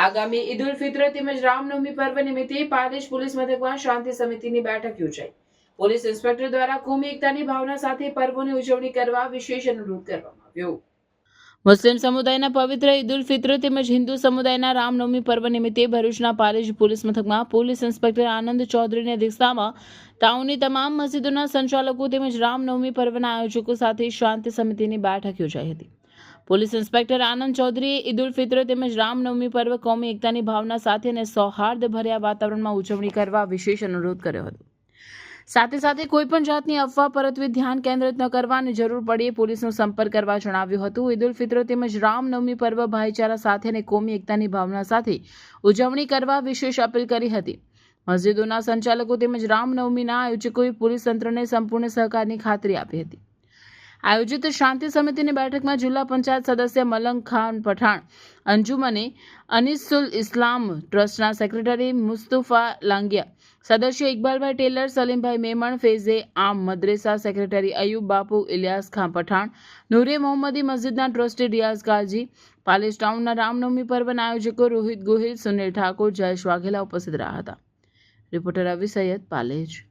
આગામી ઈદ ઉલ ફિત્ર તેમજ રામનવમી પર્વ નિમિત્તે પાલેજ પોલીસ મથકમાં શાંતિ સમિતિની બેઠક યોજાઈ. પોલીસ ઇન્સ્પેક્ટર દ્વારા કોમી એકતાની ભાવના સાથે પર્વોની ઉજવણી કરવા વિશેષ અનુરોધ કરવામાં આવ્યો. મુસ્લિમ સમુદાયના પવિત્ર ઈદ ઉલ ફિત્ર તેમજ હિન્દુ સમુદાયના રામનવમી પર્વ નિમિત્તે ભરૂચના પાલેજ પોલીસ મથકમાં પોલીસ ઇન્સ્પેક્ટર આનંદ ચૌધરીની અધ્યક્ષતામાં ટાઉનની તમામ મસ્જિદોના સંચાલકો તેમજ રામનવમી પર્વના આયોજકો સાથે શાંતિ સમિતિની બેઠક યોજાઈ હતી. પોલીસ ઇન્સ્પેક્ટર આનંદ ચૌધરીએ ઈદ ઉલ ફિત્ર તેમજ રામનવમી પર્વ કોમી એકતાની ભાવના સાથે અને સૌહાર્દભર્યા વાતાવરણમાં ઉજવણી કરવા વિશેષ અનુરોધ કર્યો હતો. સાથે કોઈપણ જાતની અફવા પરત્વે ધ્યાન કેન્દ્રિત ન કરવા અને જરૂર પડે પોલીસનો સંપર્ક કરવા જણાવ્યું હતું. ઈદ ઉલ ફિત્ર તેમજ રામનવમી પર્વ ભાઈચારા સાથે અને કોમી એકતાની ભાવના સાથે ઉજવણી કરવા વિશેષ અપીલ કરી હતી. મસ્જિદોના સંચાલકો તેમજ રામનવમીના આયોજકોએ પોલીસ તંત્રને સંપૂર્ણ સહકારની ખાતરી આપી હતી. આયોજિત શાંતિ સમિતિની બેઠકમાં જિલ્લા પંચાયત સદસ્ય મલંગ ખાન પઠાણ, અંજુમને અનીસુલ ઇસ્લામ ટ્રસ્ટના સેક્રેટરી મુસ્તુફા લાંગિયા, સદસ્ય ઇકબાલભાઈ ટેલર, સલીમભાઈ મેમણ, ફેઝે આમ મદ્રેસા સેક્રેટરી અયુબ બાપુ, ઇલિયાસ ખાન પઠાણ, નૂરે મોહમ્મદી મસ્જિદના ટ્રસ્ટી રિયાઝ કાજી, પાલેજ ટાઉનના રામનવમી પર્વના આયોજકો રોહિત ગોહિલ, સુનિલ ઠાકોર, જયેશ વાઘેલા ઉપસ્થિત રહ્યા હતા. રિપોર્ટર રવિ સૈયદ, પાલેજ.